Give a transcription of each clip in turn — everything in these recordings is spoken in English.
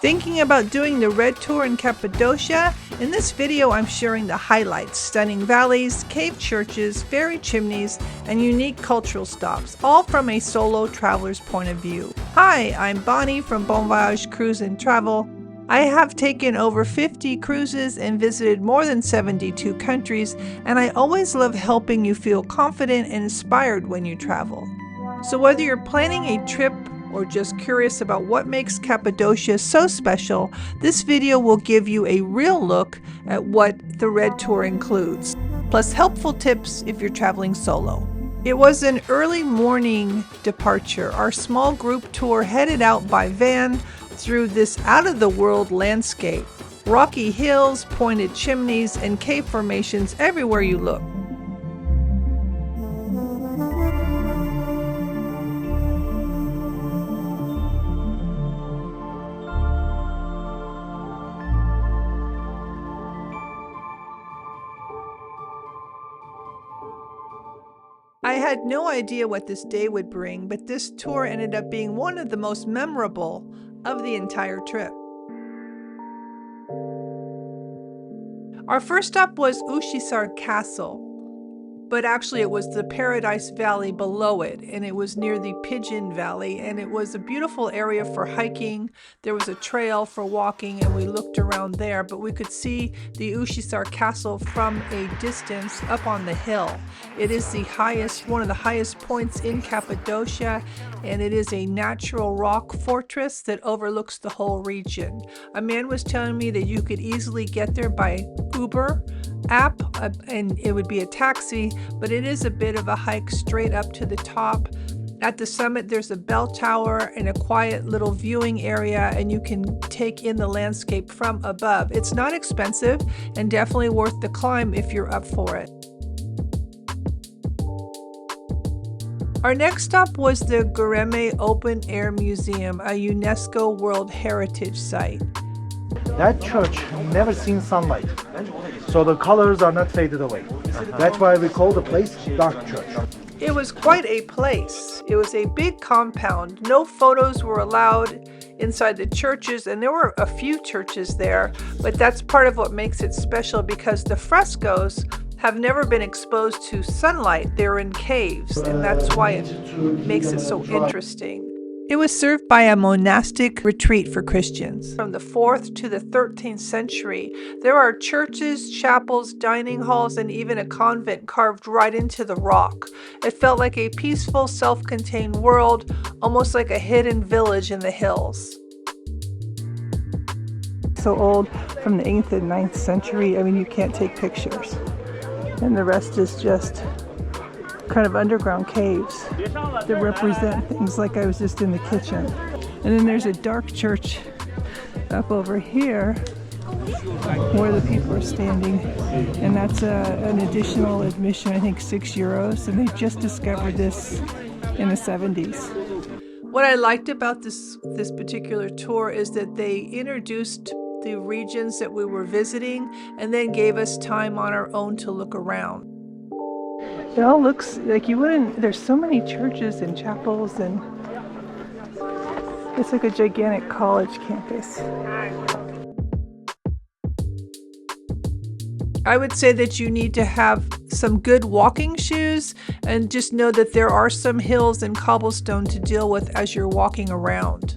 Thinking about doing the Red Tour in Cappadocia? In this video, I'm sharing the highlights: stunning valleys, cave churches, fairy chimneys, and unique cultural stops, all from a solo traveler's point of view. Hi, I'm Bonnie from Bon Voyage Cruise and Travel. I have taken over 50 cruises and visited more than 72 countries, and I always love helping you feel confident and inspired when you travel. So whether you're planning a trip or just curious about what makes Cappadocia so special, this video will give you a real look at what the Red Tour includes, plus helpful tips if you're traveling solo. It was an early morning departure. Our small group tour headed out by van through this out-of-the-world landscape. Rocky hills, pointed chimneys, and cave formations everywhere you look. I had no idea what this day would bring, but this tour ended up being one of the most memorable of the entire trip. Our first stop was Uçhisar Castle, but actually it was the Paradise Valley below it, and it was near the Pigeon Valley, and it was a beautiful area for hiking. There was a trail for walking, and we looked around there, but we could see the Uçhisar Castle from a distance up on the hill. It is the highest, one of the highest points in Cappadocia, and it is a natural rock fortress that overlooks the whole region. A man was telling me that you could easily get there by Uber app, and it would be a taxi, but it is a bit of a hike straight up to the top. At the summit, there's a bell tower and a quiet little viewing area, and you can take in the landscape from above. It's not expensive and definitely worth the climb if you're up for it. Our next stop was the Göreme Open Air Museum, a UNESCO World Heritage Site. That church never seen sunlight, so the colors are not faded away. That's why we call the place Dark Church. It was quite a place. It was a big compound. No photos were allowed inside the churches, and there were a few churches there, but that's part of what makes it special because the frescoes have never been exposed to sunlight. They're in caves, and that's why it makes it so interesting. It was served by a monastic retreat for Christians. From the 4th to the 13th century, there are churches, chapels, dining halls, and even a convent carved right into the rock. It felt like a peaceful, self-contained world, almost like a hidden village in the hills. So old, from the 8th and 9th century, I mean, you can't take pictures. And the rest is just kind of underground caves that represent things like I was just in the kitchen. And then there's a dark church up over here where the people are standing, and that's an additional admission, I think €6, and they just discovered this in the 70s. What I liked about this particular tour is that they introduced the regions that we were visiting and then gave us time on our own to look around. It all looks like you wouldn't, there's so many churches and chapels, and it's like a gigantic college campus. I would say that you need to have some good walking shoes and just know that there are some hills and cobblestone to deal with as you're walking around.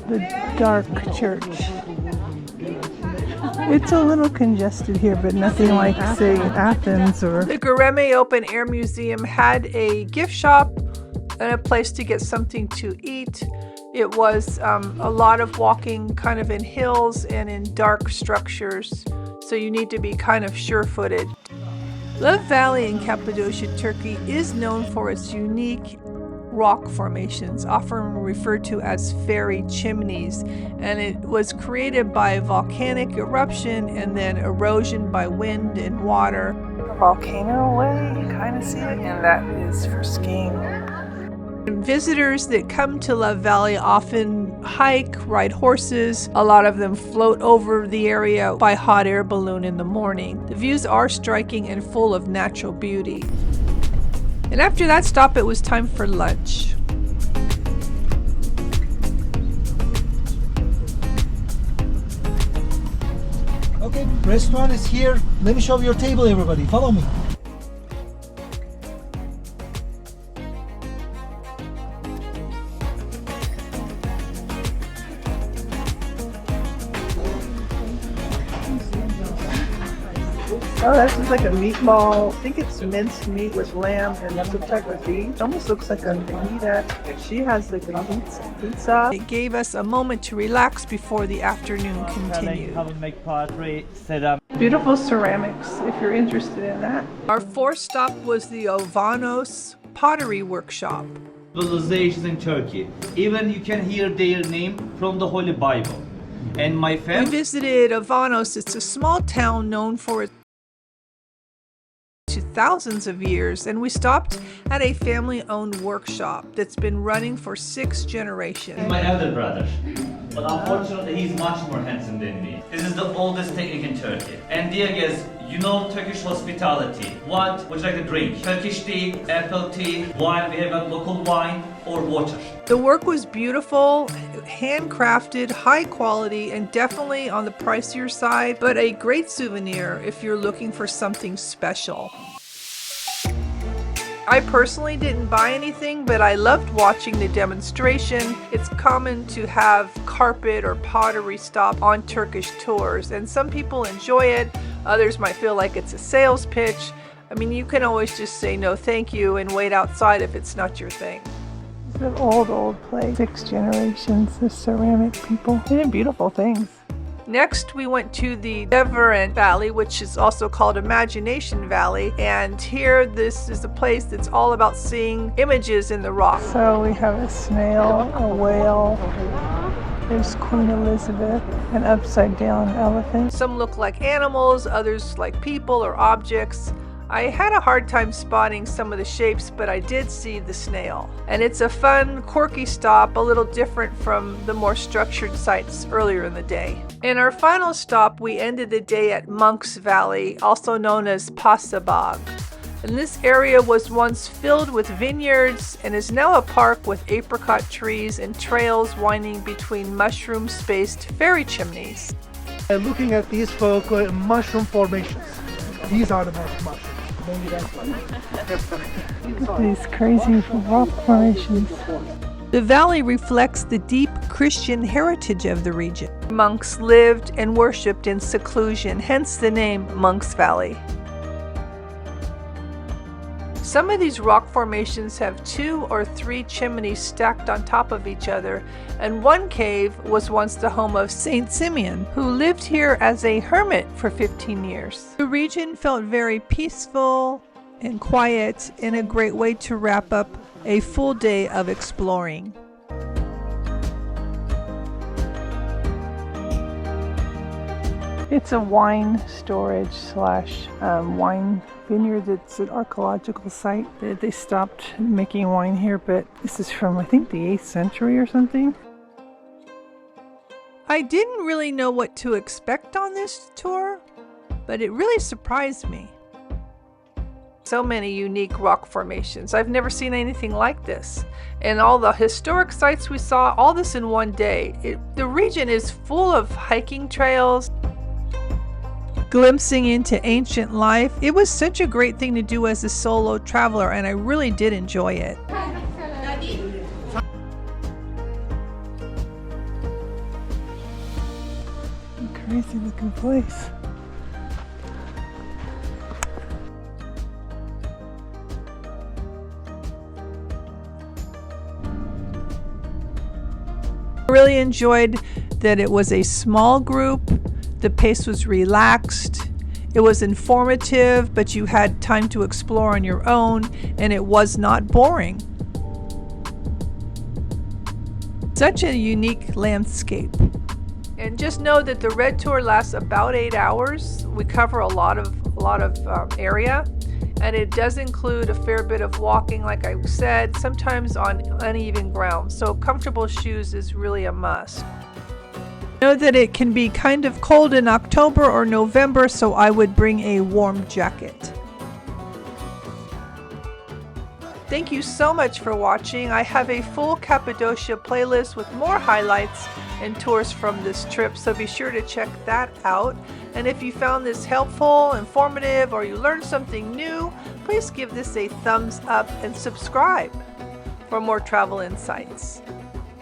The dark church. It's a little congested here, but nothing like, say, Athens or... The Goreme Open Air Museum had a gift shop and a place to get something to eat. It was a lot of walking kind of in hills and in dark structures, so you need to be kind of sure-footed. Love Valley in Cappadocia, Turkey is known for its unique rock formations, often referred to as fairy chimneys, and it was created by volcanic eruption and then erosion by wind and water. A volcano way, you kind of see it, and that is for skiing. And visitors that come to Love Valley often hike, ride horses. A lot of them float over the area by hot air balloon in the morning. The views are striking and full of natural beauty. And after that stop, it was time for lunch. Okay, restaurant is here. Let me show you your table, everybody. Follow me. Oh, this is like a meatball. I think it's minced meat with lamb and some type of beef. It almost looks like a pita. She has like a pizza. It gave us a moment to relax before the afternoon continued. Make pottery, set up. Beautiful ceramics, if you're interested in that. Our fourth stop was the Avanos pottery workshop. Civilizations in Turkey. Even you can hear their name from the Holy Bible. And my We family visited Avanos. It's a small town known for its to thousands of years, and we stopped at a family-owned workshop that's been running for 6 generations. my elder brother. But unfortunately he's much more handsome than me. This is the oldest technique in Turkey. And dear guests, you know Turkish hospitality. What would you like to drink? Turkish tea, apple tea, wine, we have got local wine or water. The work was beautiful, handcrafted, high quality, and definitely on the pricier side, but a great souvenir if you're looking for something special. I personally didn't buy anything, but I loved watching the demonstration. It's common to have carpet or pottery stop on Turkish tours, and some people enjoy it. Others might feel like it's a sales pitch. I mean, you can always just say no thank you and wait outside if it's not your thing. It's an old place. 6 generations of ceramic people. They're beautiful things. Next, we went to the Göreme Valley, which is also called Imagination Valley. And here, this is a place that's all about seeing images in the rock. So we have a snail, a whale. There's Queen Elizabeth, an upside down elephant. Some look like animals, others like people or objects. I had a hard time spotting some of the shapes, but I did see the snail. And it's a fun, quirky stop, a little different from the more structured sites earlier in the day. In our final stop, we ended the day at Monk's Valley, also known as Paşabağ. And this area was once filled with vineyards and is now a park with apricot trees and trails winding between mushroom-spaced fairy chimneys. Looking at these mushroom formations. These are the mushrooms. Maybe that's why. These crazy rock formations. The valley reflects the deep Christian heritage of the region. Monks lived and worshipped in seclusion, hence the name Monk's Valley. Some of these rock formations have 2 or 3 chimneys stacked on top of each other, and one cave was once the home of Saint Simeon, who lived here as a hermit for 15 years. The region felt very peaceful and quiet, and a great way to wrap up a full day of exploring. It's a wine storage slash wine vineyard. It's an archaeological site. They stopped making wine here, but this is from, I think, the 8th century or something. I didn't really know what to expect on this tour, but it really surprised me. So many unique rock formations. I've never seen anything like this. And all the historic sites we saw, all this in one day. The region is full of hiking trails, glimpsing into ancient life. It was such a great thing to do as a solo traveler, and I really did enjoy it. Crazy looking place. I really enjoyed that it was a small group. The pace was relaxed. It was informative, but you had time to explore on your own, and it was not boring. Such a unique landscape. And just know that the Red Tour lasts about 8 hours. We cover a lot of area, and it does include a fair bit of walking, like I said, sometimes on uneven ground, so comfortable shoes is really a must. Know that it can be kind of cold in October or November, so I would bring a warm jacket. Thank you so much for watching. I have a full Cappadocia playlist with more highlights and tours from this trip, so be sure to check that out. And if you found this helpful, informative, or you learned something new, please give this a thumbs up and subscribe for more travel insights.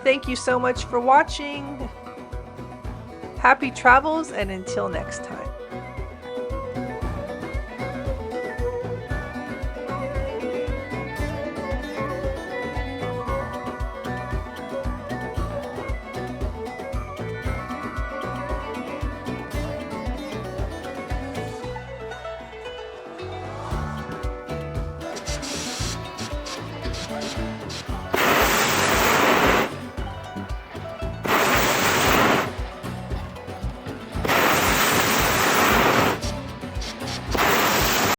Thank you so much for watching. Happy travels, and until next time.